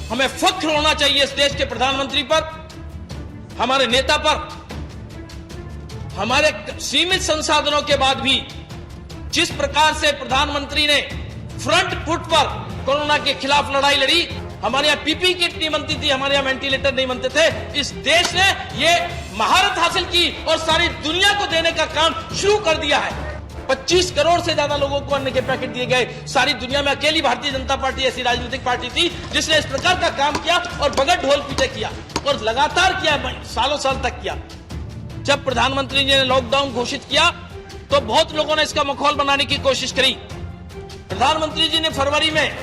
हमें फख्र होना चाहिए इस देश के प्रधानमंत्री पर, हमारे नेता पर। हमारे सीमित संसाधनों के बाद भी जिस प्रकार से प्रधानमंत्री ने फ्रंट फुट पर कोरोना के खिलाफ लड़ाई लड़ी, हमारे यहाँ पीपी किट नहीं बनती थी, हमारे यहाँ वेंटिलेटर नहीं बनते थे, इस देश ने ये महारत हासिल की और सारी दुनिया को देने का काम शुरू कर दिया है। 25 करोड़ से ज्यादा लोगों को अन्न के पैकेट दिए गए। सारी दुनिया में अकेली भारतीय जनता पार्टी ऐसी राजनीतिक पार्टी थी जिसने इस प्रकार का काम किया और बगैर ढोल पीटे किया और लगातार किया, सालों साल तक किया। जब प्रधानमंत्री जी ने लॉकडाउन घोषित किया तो बहुत लोगों ने इसका माहौल बनाने की कोशिश करी। प्रधानमंत्री जी ने फरवरी में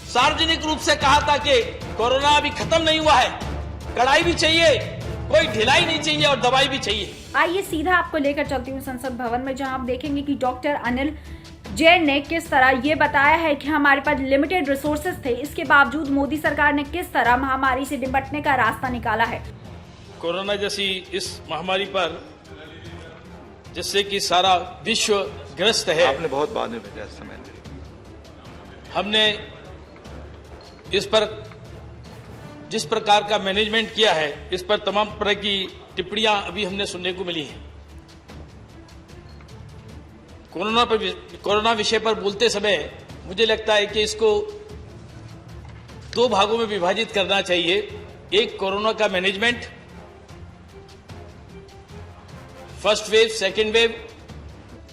सार्वजनिक रूप से कहा था कि कोरोना अभी खत्म नहीं हुआ है, कड़ाई भी चाहिए, कोई ढिलाई नहीं चाहिए और दवाई भी चाहिए। आइए सीधा आपको लेकर चलती हूँ संसद भवन में, जहां आप देखेंगे कि डॉक्टर अनिल जैन ने किस तरह ये बताया है कि हमारे पास लिमिटेड रिसोर्सेज थे, इसके बावजूद मोदी सरकार ने किस तरह महामारी से निपटने का रास्ता निकाला है। कोरोना जैसी इस महामारी पर जिससे कि सारा विश्व ग्रस्त है, आपने बहुत बाद में भेजा समय, हमने इस पर जिस प्रकार का मैनेजमेंट किया है, इस पर तमाम तरह की टिप्पणियां अभी हमने सुनने को मिली हैं। कोरोना विषय पर बोलते समय मुझे लगता है कि इसको दो भागों में विभाजित करना चाहिए। एक, कोरोना का management, first wave, second wave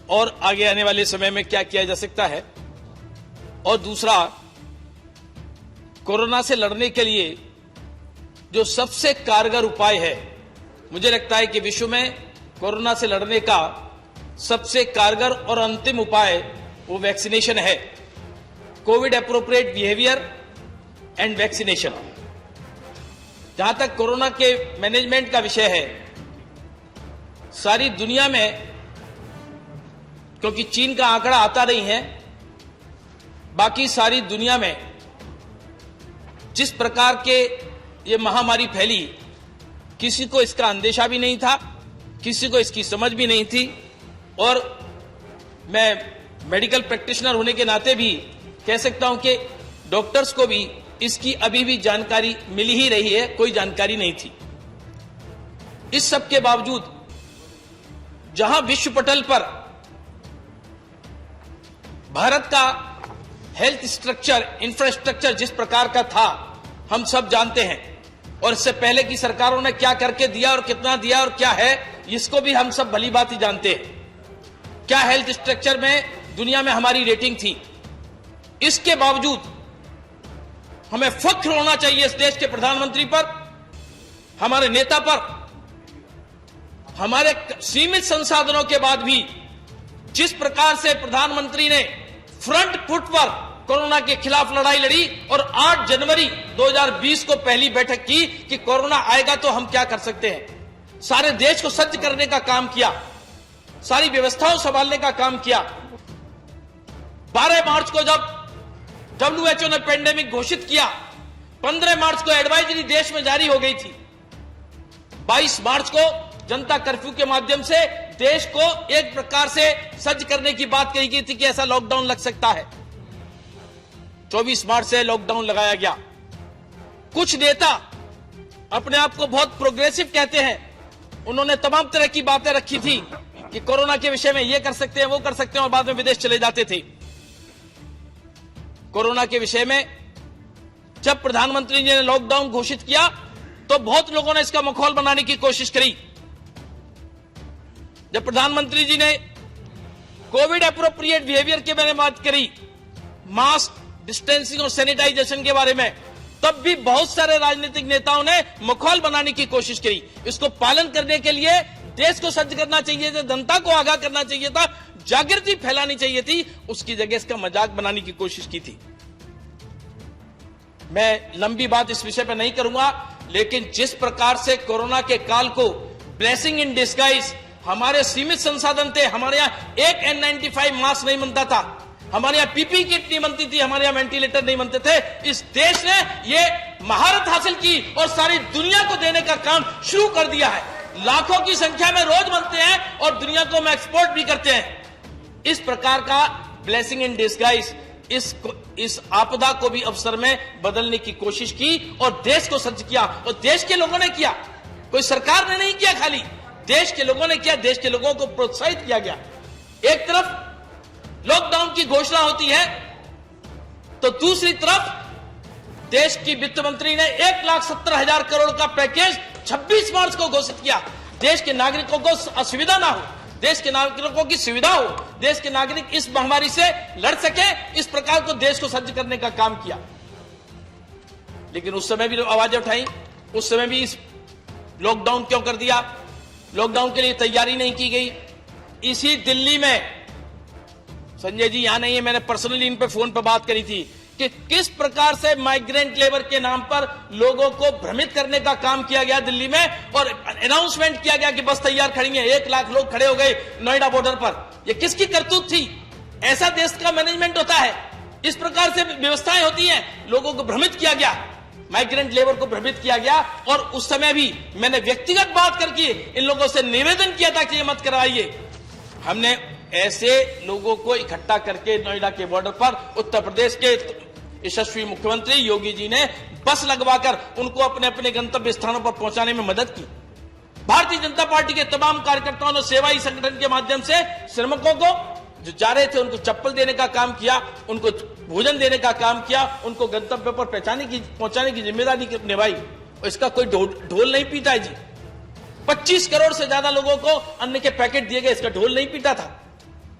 और आगे आने वाले समय में क्या किया जा सकता है, और दूसरा, कोरोना से लड़ने के लिए जो सबसे कारगर उपाय है, मुझे लगता है कि विश्व में कोरोना से लड़ने का सबसे कारगर और अंतिम उपाय वो वैक्सीनेशन है। Covid appropriate behaviour and vaccination. जहां तक कोरोना के मैनेजमेंट का विषय है, सारी दुनिया में, क्योंकि चीन का आंकड़ा आता नहीं है, बाकी सारी दुनिया में जिस प्रकार के ये महामारी फैली, किसी को इसका अंदेशा भी नहीं था, किसी को इसकी समझ भी नहीं थी। और मैं मेडिकल प्रैक्टिशनर होने के नाते भी कह सकता हूं कि डॉक्टर्स को भी इसकी अभी भी जानकारी मिली ही रही है, कोई जानकारी नहीं थी। इस सब के बावजूद जहां विश्व पटल पर भारत का हेल्थ स्ट्रक्चर, इंफ्रास्ट्रक्चर जिस प्रकार का था, हम सब जानते हैं, और इससे पहले की सरकारों ने क्या करके दिया और कितना दिया और क्या है, इसको भी हम सब भली बात ही जानते हैं। क्या हेल्थ स्ट्रक्चर में दुनिया में हमारी रेटिंग थी। इसके बावजूद हमें फख्र होना चाहिए इस देश के प्रधानमंत्री पर, हमारे नेता पर। हमारे सीमित संसाधनों के बाद भी जिस प्रकार से प्रधानमंत्री ने फ्रंट फुट पर कोरोना के खिलाफ लड़ाई लड़ी और 8 जनवरी 2020 को पहली बैठक की कि कोरोना आएगा तो हम क्या कर सकते हैं, सारे देश को सज्ज करने का काम किया, सारी व्यवस्थाओं संभालने का काम किया। 12 मार्च को जब WHO ने पेंडेमिक घोषित किया, 15 मार्च को एडवाइजरी देश में जारी हो गई थी, 22 मार्च को जनता कर्फ्यू के माध्यम से देश को एक प्रकार से सज्ज करने की बात कही गई थी कि ऐसा लॉकडाउन लग सकता है। 24 मार्च से लॉकडाउन लगाया गया। कुछ नेता अपने आप को बहुत प्रोग्रेसिव कहते हैं, उन्होंने तमाम तरह की बातें रखी थी कि कोरोना के विषय में ये कर सकते हैं, वो कर सकते हैं, और बाद में विदेश चले जाते थे। कोरोना के विषय में जब प्रधानमंत्री जी ने लॉकडाउन घोषित किया तो बहुत लोगों ने इसका माहौल बनाने की कोशिश करी। जब प्रधानमंत्री जी ने कोविड एप्रोप्रिएट बिहेवियर के बारे में बात करी, मास्क, डिस्टेंसिंग और सैनिटाइजेशन के बारे में, तब भी बहुत सारे राजनीतिक नेताओं ने माहौल बनाने की कोशिश करी। इसको पालन करने के लिए देश को सज्ज करना चाहिए था, जनता को आगाह करना चाहिए था, जागृति फैलानी चाहिए थी, उसकी जगह इसका मजाक बनाने की कोशिश की थी। मैं लंबी बात इस विषय पर नहीं करूंगा, लेकिन जिस प्रकार से कोरोना के काल को ब्लेसिंग इन डिस्गाइज, हमारे सीमित संसाधन थे, हमारे यहाँ एक N95 मास्क नहीं बनता था, हमारे यहाँ पीपी किट नहीं बनती थी, हमारे यहाँ वेंटिलेटर नहीं बनते थे। इस देश ने ये महारत हासिल की और सारी दुनिया को देने का काम शुरू कर दिया है। लाखों की संख्या में रोज बनते हैं और दुनिया को हम एक्सपोर्ट भी करते हैं। इस प्रकार का ब्लेसिंग इन डिस्गाइज इस आपदा को भी अवसर में बदलने की कोशिश की और देश को सज्ज किया। और देश के लोगों ने किया, कोई सरकार ने नहीं किया, खाली देश के लोगों ने किया। देश के लोगों को प्रोत्साहित किया गया। एक तरफ लॉकडाउन की घोषणा होती है तो दूसरी तरफ देश की वित्त मंत्री ने 1,70,000 करोड़ का पैकेज 26 मार्च को घोषित किया। देश के नागरिकों को असुविधा ना हो, देश के नागरिकों की सुविधा हो, देश के नागरिक इस महामारी से लड़ सके, इस प्रकार को देश को सज्ज करने का काम किया। लेकिन उस समय भी आवाजें उठाई, उस समय भी इस लॉकडाउन क्यों कर दिया, लॉकडाउन के लिए तैयारी नहीं की गई। इसी दिल्ली में संजय जी यहां नहीं है, मैंने पर्सनली इन पे फोन पर बात करी थी कि किस प्रकार से माइग्रेंट लेबर के नाम पर लोगों को भ्रमित करने का काम किया गया दिल्ली में, और अनाउंसमेंट किया गया कि बस तैयार खड़ी है, 1 लाख लोग खड़े हो गए नोएडा बॉर्डर पर। यह किसकी करतूत थी? ऐसा देश का मैनेजमेंट होता है? इस प्रकार से व्यवस्थाएं होती हैं? लोगों को भ्रमित किया गया, माइग्रेंट लेबर को भ्रमित किया गया। और उस समय भी मैंने व्यक्तिगत बात करके इन लोगों से निवेदन किया था कि ये मत करवाइए। हमने ऐसे लोगों को इकट्ठा करके नोएडा के बॉर्डर पर उत्तर प्रदेश के यशस्वी मुख्यमंत्री योगी जी ने बस लगवाकर उनको अपने अपने गंतव्य स्थानों पर पहुंचाने में मदद की। भारतीय जनता पार्टी के तमाम कार्यकर्ताओं ने सेवाई संगठन के माध्यम से श्रमिकों को जो जा रहे थे उनको चप्पल देने का काम किया, उनको भोजन देने का काम किया, उनको गंतव्य पर पहुंचाने की जिम्मेदारी निभाई। और इसका कोई ढोल नहीं पीटा है जी। 25 करोड़ से ज्यादा लोगों को अन्न के पैकेट दिए गए, इसका ढोल नहीं पीटा था।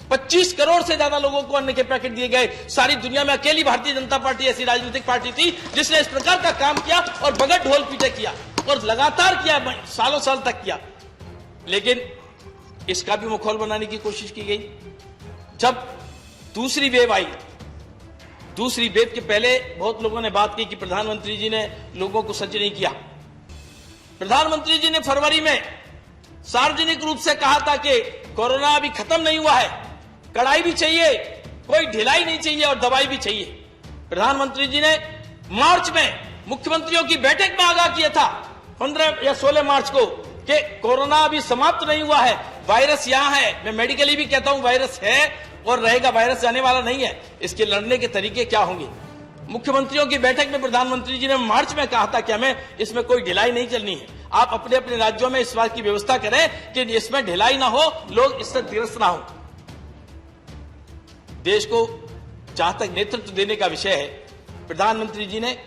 25 करोड़ से ज्यादा लोगों को अन्न के पैकेट दिए गए। सारी दुनिया में अकेली भारतीय जनता पार्टी ऐसी राजनीतिक पार्टी थी जिसने इस प्रकार का काम किया और बगैर ढोल पीटे किया, और लगातार किया, सालों साल तक किया। लेकिन इसका भी माहौल बनाने की कोशिश की गई। जब दूसरी वेव आई, दूसरी वेव के पहले बहुत लोगों ने बात की कि प्रधानमंत्री जी ने लोगों को सज्ज नहीं किया। प्रधानमंत्री जी ने फरवरी में सार्वजनिक रूप से कहा था कि कोरोना अभी खत्म नहीं हुआ है, कड़ाई भी चाहिए, कोई ढिलाई नहीं चाहिए और दवाई भी चाहिए। प्रधानमंत्री जी ने मार्च में मुख्यमंत्रियों की बैठक में आगाह किया था 15 या 16 मार्च को कि कोरोना अभी समाप्त नहीं हुआ है, वायरस यहां है। मैं मेडिकली भी कहता हूं वायरस है और रहेगा, वायरस जाने वाला नहीं है। इसके लड़ने के तरीके क्या होंगे? मुख्यमंत्रियों की बैठक में प्रधानमंत्री जी ने मार्च में कहा था कि हमें इसमें कोई ढिलाई नहीं चलनी है। आप अपने अपने राज्यों में इस बात की व्यवस्था करें कि इसमें ढिलाई ना हो, लोग इससे त्रस्त ना हो। देश को जहां तक नेतृत्व देने का विषय है, प्रधानमंत्री जी ने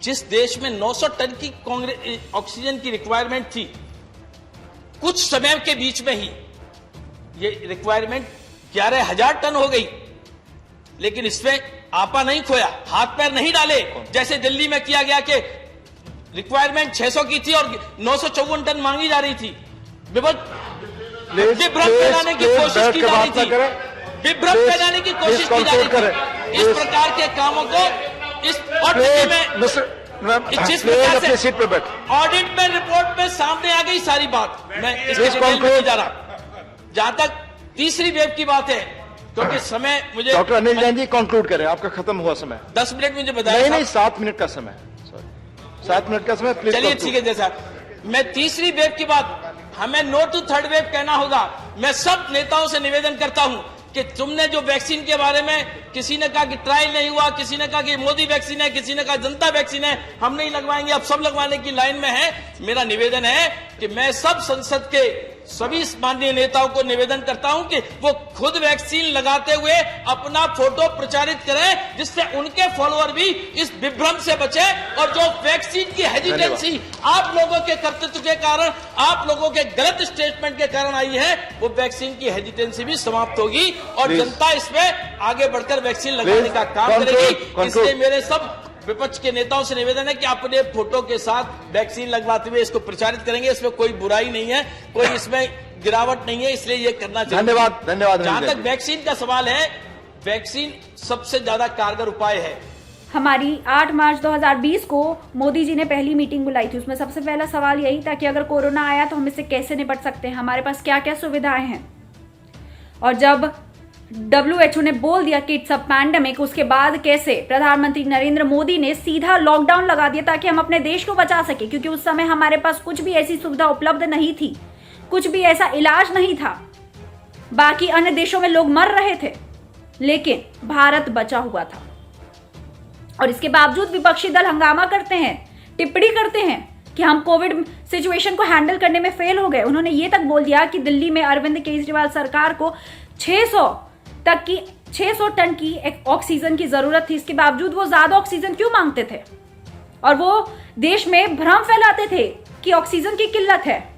जिस देश में 900 टन की ऑक्सीजन की रिक्वायरमेंट थी, कुछ समय के बीच में ही ये रिक्वायरमेंट 11,000 टन हो गई। लेकिन इसमें आपा नहीं खोया, हाथ पैर नहीं डाले, जैसे दिल्ली में किया गया कि रिक्वायरमेंट 600 की थी और 954 टन मांगी जा रही थी। विभ्रम फैलाने की कोशिश की जा रही थी, विभ्रम फैलाने की कोशिश की जा रही थी। इस प्रकार के कामों को इस जिस प्रकार से ऑडिट में रिपोर्ट में सामने आ गई सारी बात, मैं इसके डिटेल में नहीं जा रहा। जहां तक तीसरी वेव की बात है, क्योंकि समय मुझे डॉक्टर अनिल जैन जी कंक्लूड करें, आपका खत्म हुआ समय। 10 मिनट मुझे बताया। नहीं 7 मिनट का समय, 7 मिनट का समय, प्लीज। चलिए ठीक है। जैसा मैं तीसरी वेव की बात, हमें नो टू थर्ड वेव कहना होगा। मैं सब नेताओं से निवेदन करता हूं कि तुमने जो वैक्सीन के बारे में, किसी ने कहा कि ट्रायल नहीं हुआ, किसी ने कहा कि मोदी वैक्सीन है, किसी ने कहा जनता वैक्सीन है, हम नहीं लगवाएंगे, अब सब लगवाने की लाइन में है। मेरा निवेदन है कि मैं सब संसद के सभी माननीय नेताओं को निवेदन करता हूं कि वो खुद वैक्सीन लगाते हुए अपना फोटो प्रचारित करें, जिससे उनके फॉलोअर भी इस विभ्रम से बचे। और जो वैक्सीन की हेजिटेंसी आप लोगों के कर्तृत्व के कारण, आप लोगों के गलत स्टेटमेंट के कारण आई है, वो वैक्सीन की हेजिटेंसी भी समाप्त होगी और जनता इसमें आगे बढ़कर वैक्सीन लगाने का काम करेगी। इसलिए मेरे सब विपक्ष के नेताओं से निवेदन है कि अपने फोटो के साथ वैक्सीन लगवाते हुए इसको प्रचारित करेंगे। इसमें कोई बुराई नहीं है, कोई इसमें गिरावट नहीं है, इसलिए ये करना चाहिए। धन्यवाद, धन्यवाद। जहां तक वैक्सीन का सवाल है, वैक्सीन सबसे ज्यादा कारगर उपाय है। हमारी 8 मार्च 2020 को मोदी जी ने पहली मीटिंग बुलाई थी। उसमें सबसे पहला सवाल यही था कि अगर कोरोना आया तो हम इससे कैसे निपट सकते हैं, हमारे पास क्या क्या सुविधाएं हैं। और जब WHO ने बोल दिया कि इट्स अ पैंडेमिक, उसके बाद कैसे प्रधानमंत्री नरेंद्र मोदी ने सीधा लॉकडाउन लगा दिया ताकि हम अपने देश को बचा सके, क्योंकि उस समय हमारे पास कुछ भी ऐसी सुविधा उपलब्ध नहीं थी, कुछ भी ऐसा इलाज नहीं था। बाकी अन्य देशों में लोग मर रहे थे। लेकिन भारत बचा हुआ था। और इसके बावजूद विपक्षी दल हंगामा करते हैं, टिप्पणी करते हैं कि हम कोविड सिचुएशन को हैंडल करने में फेल हो गए। उन्होंने ये तक बोल दिया कि दिल्ली में अरविंद केजरीवाल सरकार को 600 टन की ऑक्सीजन की जरूरत थी, इसके बावजूद वो ज्यादा ऑक्सीजन क्यों मांगते थे? और वो देश में भ्रम फैलाते थे कि ऑक्सीजन की किल्लत है।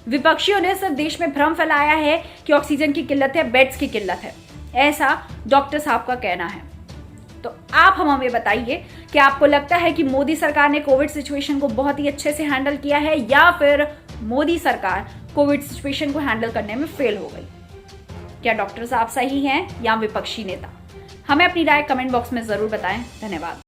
विपक्षियों ने सिर्फ देश में भ्रम फैलाया है कि ऑक्सीजन की किल्लत है, बेड्स की किल्लत है, ऐसा डॉक्टर साहब का कहना है। तो आप हमें बताइए कि आपको लगता है कि मोदी सरकार ने कोविड सिचुएशन को बहुत ही अच्छे से हैंडल किया है या फिर मोदी सरकार कोविड सिचुएशन को हैंडल करने में फेल हो गई? क्या डॉक्टर साहब सही हैं या विपक्षी नेता? हमें अपनी राय कमेंट बॉक्स में जरूर बताएं। धन्यवाद।